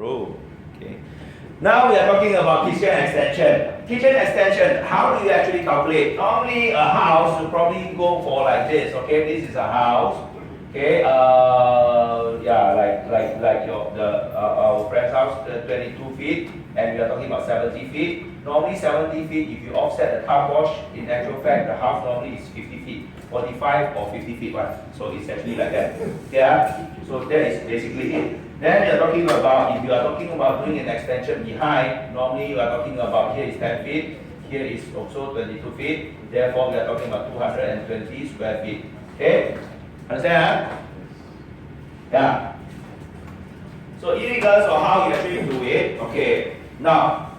row. Okay. Now we are talking about kitchen extension. Kitchen extension, how do you actually calculate? Normally a house will probably go for like this. Okay, this is a house. Okay, yeah, like our friend's house, 22 feet, and we are talking about 70 feet. Normally 70 feet, if you offset the car wash, in actual fact, the house normally is 50 feet, 45 or 50 feet one. So it's actually like that. Yeah. So that is basically it. Then you are talking about, if you are talking about doing an extension behind, normally you are talking about here is 10 feet, here is also 22 feet. Therefore, we are talking about 220 square feet. Okay. Understand? Yeah. So irregardless of how you actually do it, okay. Now,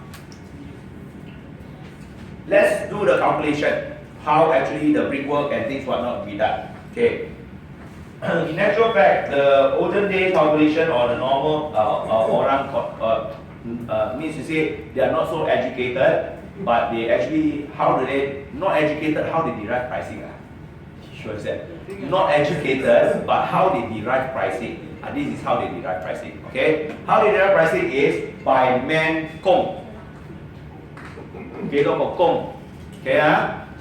let's do the calculation. How actually the brickwork and things whatnot be done. Okay. In actual fact, the olden day calculation or the normal orang means to say they are not so educated, but they actually not educated, how they derive pricing. Sure said. Not educated, but how they derive pricing. This is how they derive pricing. Okay? How they derive pricing is by man kong. Okay, kong. Okay,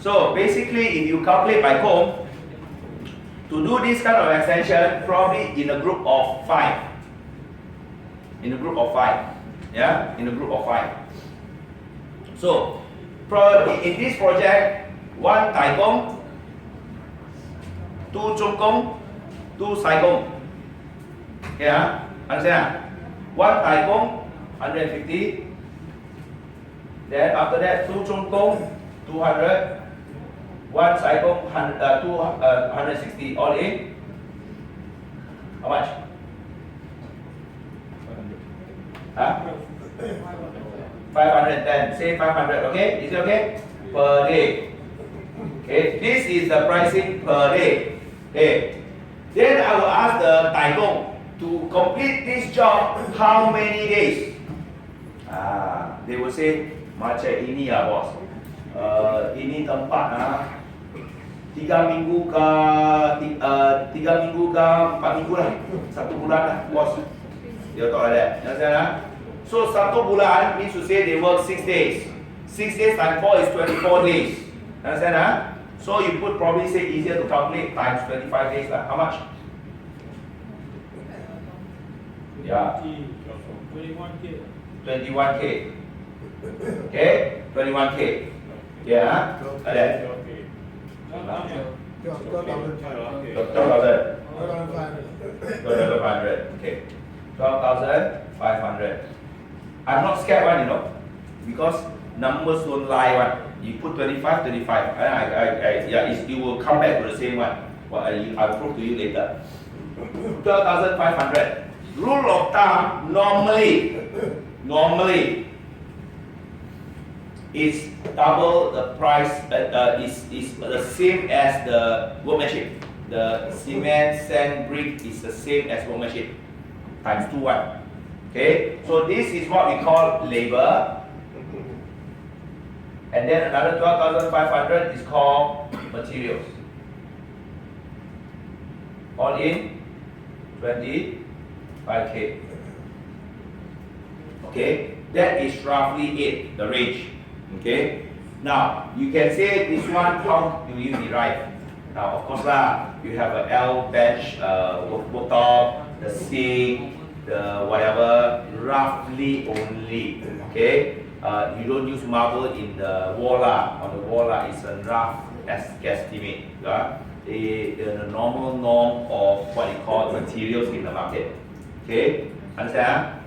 so basically if you calculate by kong, to do this kind of extension, probably in a group of 5. In a group of 5. Yeah? In a group of 5. So, in this project, 1 tai kong, 2 chung kong, 2 sai kong. Yeah? Understand? 1 tai kong, 150. Then after that, 2 chung kong, 200. 1 sai kong, 160 all in. How much? 510. Say 500. Okay? Is it okay? Per day. Okay. This is the pricing per day. Okay. Then I will ask the tai kong to complete this job how many days? They will say macam ini bos. Ini tempat 3 minggu ke 4 minggu lah, 1 bulan lah, bos. Dia tahu ada. So 1 bulan means to say they work 6 days. 6 days times 4 is 24 days. Understand? So you put probably say easier to calculate times 25 days lah. How much? Yeah. 21K. 21K. Okay? 21K. Yeah. Ada. 12,000. Okay. 12,500. I'm not scared one, because numbers don't lie one. You put 25, 25. It will come back to the same one. Well, I'll prove to you later. 12,500. Rule of thumb, normally, is double the price, is the same as the workmanship. The cement, sand, brick is the same as workmanship, times 2 1. Okay, so this is what we call labor. And then another 12,500 is called materials. All in 25K. Okay, that is roughly it, the range. Okay, now you can say this one, how do you derive? Now, of course you have a L bench, worktop, the sink, the whatever, roughly only. Okay, you don't use marble in the wall on the wall it's a rough guesstimate. The normal norm of what you call materials in the market. Okay, understand?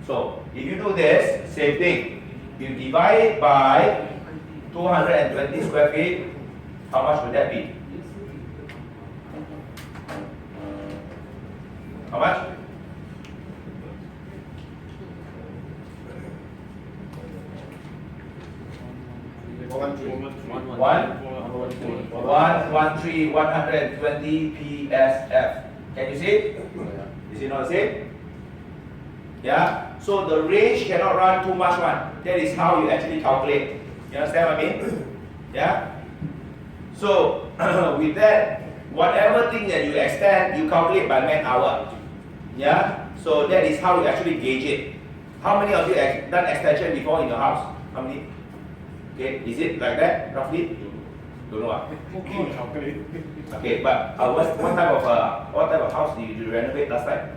So if you do this, same thing. You divide it by 220 square feet, how much would that be? How much? One three 120 PSF. Can you see? Is it not the same? Yeah. So the range cannot run too much one. That is how you actually calculate. You understand what I mean? Yeah. So with that, whatever thing that you extend, you calculate by man hour. Yeah. So that is how you actually gauge it. How many of you have done extension before in your house? How many? Okay, is it like that roughly? Don't know. Okay, but what type of house did you renovate last time?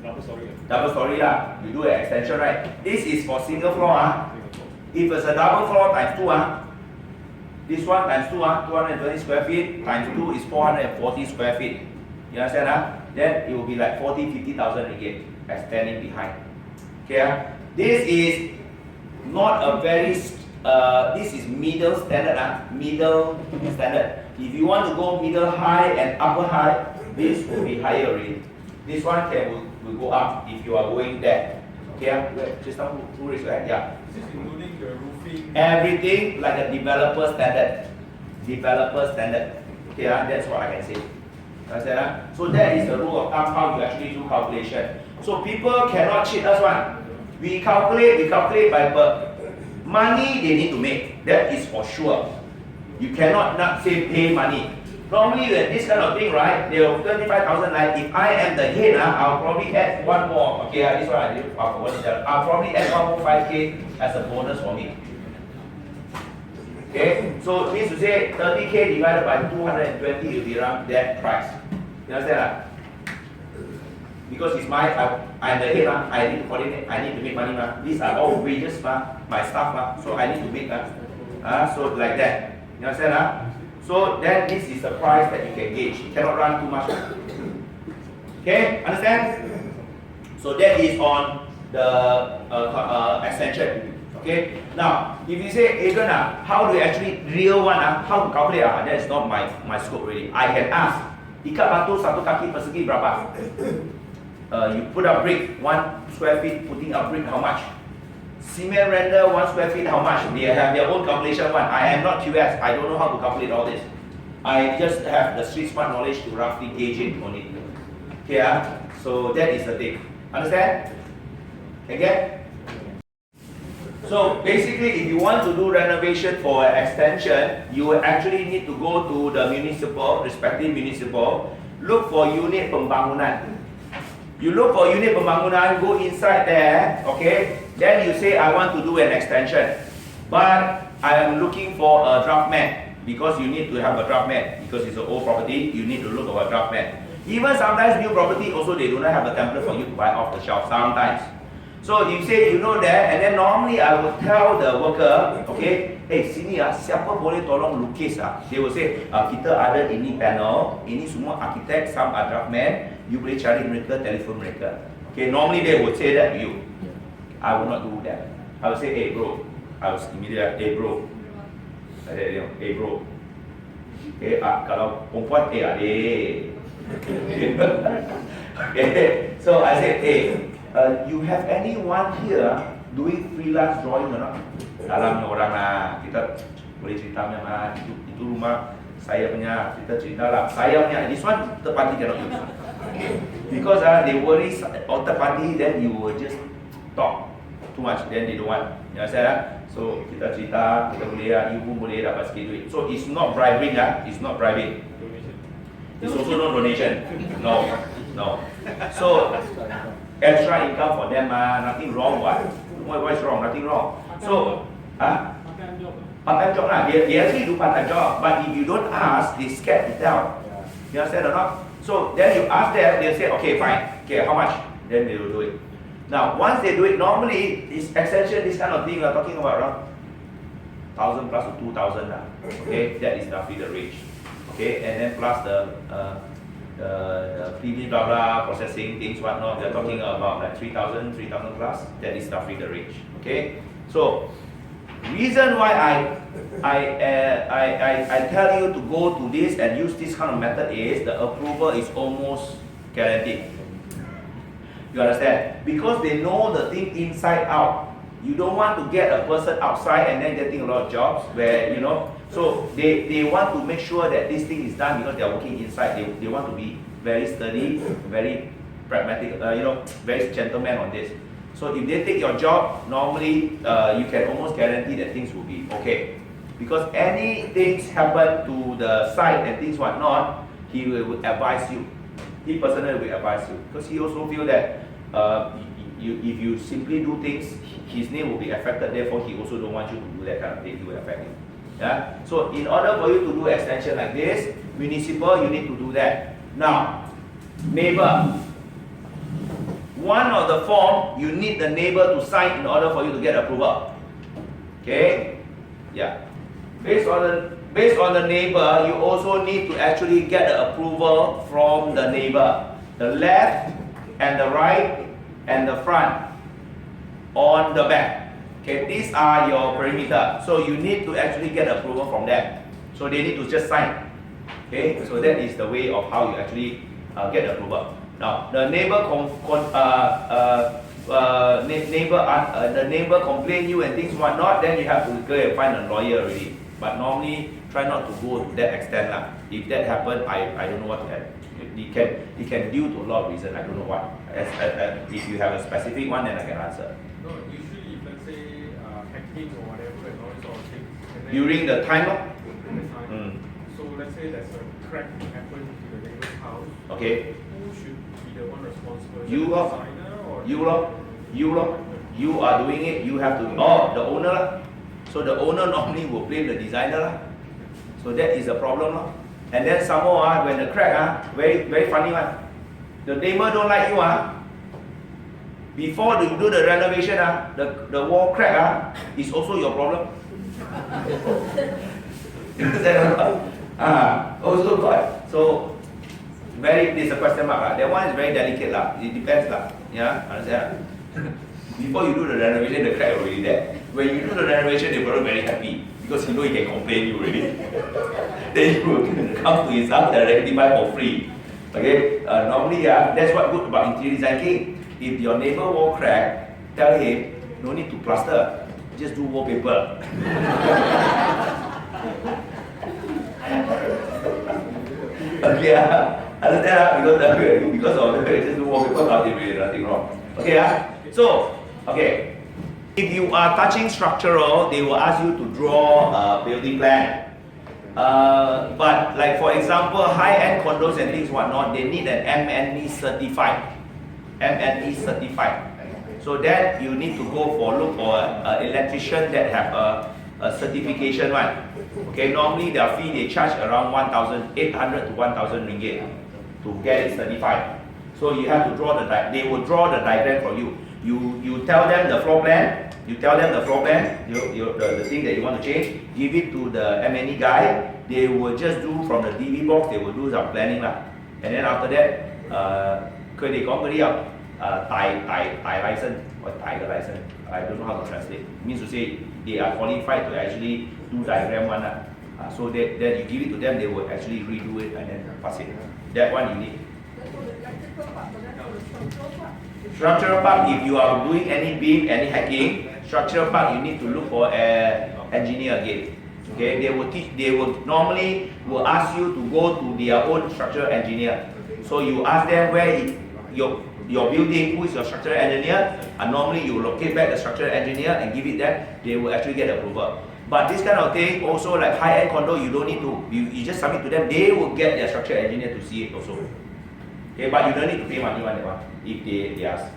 Double story. Double story lah. You do an extension, right? This is for single floor If it's a double floor times 2 this one times 2 220 square feet times 2 is 440 square feet. You understand Then it will be like 50,000 ringgit extending behind. Okay This is not a very this is middle standard middle standard. If you want to go middle high and upper high, this will be higher already. This one will go up if you are going there. Okay just now who raised your hand? Yeah. Is this including the roofing? Everything like a developer standard. Developer standard. Okay that's what I can say. Understand So that is the rule of thumb how you actually do calculation. So people cannot cheat us one. We calculate by money they need to make. That is for sure. You cannot not say pay money. Normally with this kind of thing, right? They will 25,000. Like if I am the head, I'll probably add one more. Okay, this one I did. I'll probably add one more 5K as a bonus for me. Okay, so means to say 30K divided by 220 will be around that price. You understand? Because it's I'm the head, I need to coordinate, I need to make money. These are all wages, my staff, so I need to make. So like that. You understand? So then this is the price that you can gauge. You cannot run too much. Okay, understand? So that is on the extension. Okay. Now, if you say, Adrian, how do you actually real one? How to calculate? That is not my scope really. I can ask. Ikat batu satu kaki persegi berapa? You put up brick 1 square feet. Putting up brick how much? Cement render 1 square feet how much? They have their own calculation one. I am not QS. I don't know how to calculate all this. I just have the street smart knowledge to roughly gauge it on it. Okay, so that is the thing. Understand? Okay? So basically, if you want to do renovation for an extension, you will actually need to go to the respective municipal, look for unit pembangunan. You look for unit pembangunan, go inside there, okay? Then you say, I want to do an extension. But I am looking for a draft map, because you need to have a draft map. Because it's an old property, you need to look for a draft map. Even sometimes new property also, they do not have a template for you to buy off the shelf sometimes. So you say you know that, and then normally I would tell the worker, okay, hey sini siapa boleh tolong lukis They will say, kita ada ini panel, ini semua arkitek, some are draftman, you boleh cari mereka, telefon mereka. Okay, normally they would say that to you. I would not do that. I would say, hey bro, I was immediately, hey bro, hey bro. Okay, kalau perempuan, adik. Okay, so I said, hey. You have anyone here doing freelance drawing or not? Dalamnya orang kita boleh cerita itu rumah saya punya, kita cerita lah. Saya punya, this one third party cannot use. Because they worry on third party, then you will just talk too much, then they don't want. You understand? So kita cerita, kita boleh, you pun boleh dapat sikit duit. So it's not bribing it's not bribing. It's also not donation. No. So extra income for them, nothing wrong. What is wrong? Nothing wrong. So, part-time job lah. They actually do part-time job, but if you don't ask, they scared to tell. You understand or not? So then you ask them, they'll say, okay, fine. Okay, how much? Then they will do it. Now, once they do it, normally this extension, this kind of thing, we're talking about around 1,000 plus to 2,000. Okay, that is roughly the range. Okay, and then plus the PV blah blah processing things whatnot, they're talking about like 3,000 plus. That is roughly the range. Okay, so reason why I tell you to go to this and use this kind of method is the approval is almost guaranteed. You understand? Because they know the thing inside out. You don't want to get a person outside and then getting a lot of jobs where, so they want to make sure that this thing is done because they are working inside. They want to be very sturdy, very pragmatic, very gentleman on this. So if they take your job, normally you can almost guarantee that things will be okay. Because any things happen to the site and things whatnot, he will advise you. He personally will advise you because he also feel that if you simply do things, his name will be affected. Therefore, he also don't want you to do that kind of thing. He will affect you. Yeah. So in order for you to do extension like this, municipal, you need to do that. Now, neighbor. One of the form, you need the neighbor to sign in order for you to get approval. Okay? Yeah. Based on the neighbor, you also need to actually get the approval from the neighbor. The left and the right and the front on the back. Okay, these are your perimeter. So you need to actually get approval from them. So they need to just sign. Okay, so that is the way of how you actually get approval. Now, the neighbor the neighbor complain you and things whatnot, then you have to go and find a lawyer already. But normally, try not to go to that extent lah. If that happen, I don't know what to happen. It can due to a lot of reasons. I don't know what. If you have a specific one, then I can answer. No, usually if let's say hacking or whatever and all these sort of things. And then During the time, during the time. So let's say there's a crack happen to the neighbor's house. okay, Who should be the one responsible? Is You it the are. designer or You are doing it. You have to. Oh, the owner lah. So the owner normally will blame the designer lah. So that is the problem lah. And then some more when the crack very funny one. The neighbor don't like you before you do the renovation the wall crack is also your problem. Also got so very this a question mark lah. That one is very delicate lah. It depends lah. Yeah, understand? Before you do the renovation, the crack already there. When you do the renovation, they were very happy because you know he can complain you already. Then you will come to his house and rectify for free. Okay, normally that's what good about interior design. If your neighbor wall crack, tell him no need to plaster, just do wallpaper. Okay, understand? Because of the just do wallpaper, nothing wrong. Okay, so okay. If you are touching structural, they will ask you to draw a building plan. But like for example, high-end condos and things whatnot, they need an MNE certified. MNE certified. So that you need to look for an electrician that have a certification one. Okay, normally their fee they charge around 1,800 to 1,000 ringgit to get it certified. So you have to draw they will draw the diagram for you. You tell them the floor plan. You tell them the floor plan, the thing that you want to change. Give it to the M&E guy. They will just do from the DV box. They will do some planning lah. And then after that, they normally license or license. I don't know how to translate. It means to say they are qualified to actually do diagram one lah. So that you give it to them, they will actually redo it and then pass it. That one you need. Structural part, if you are doing any beam, any hacking, structural part you need to look for an engineer again. Okay, they will normally ask you to go to their own structural engineer. So you ask them where your building, who is your structural engineer, and normally you locate back the structural engineer and give it them, they will actually get approval. But this kind of thing, also like high-end condo, you don't need to, you just submit to them, they will get their structural engineer to see it also. Okay, but you don't need to pay money on that one if they ask.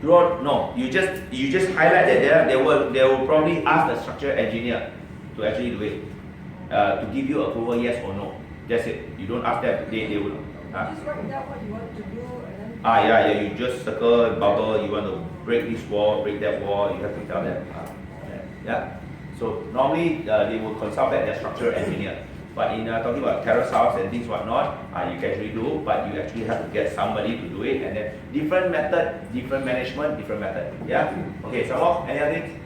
No, you just highlight that they will probably ask the structural engineer to actually do it, to give you approval yes or no. That's it. You don't ask them. They will. Just write down what you want to do and then. Yeah. You just circle bubble. You want to break this wall, break that wall. You have to tell them. Yeah. So normally they will consult back their structural engineer. But in talking about terrace house and things whatnot, you can actually do, but you actually have to get somebody to do it, and then different method, different management, different method. Yeah. Okay. So any other things?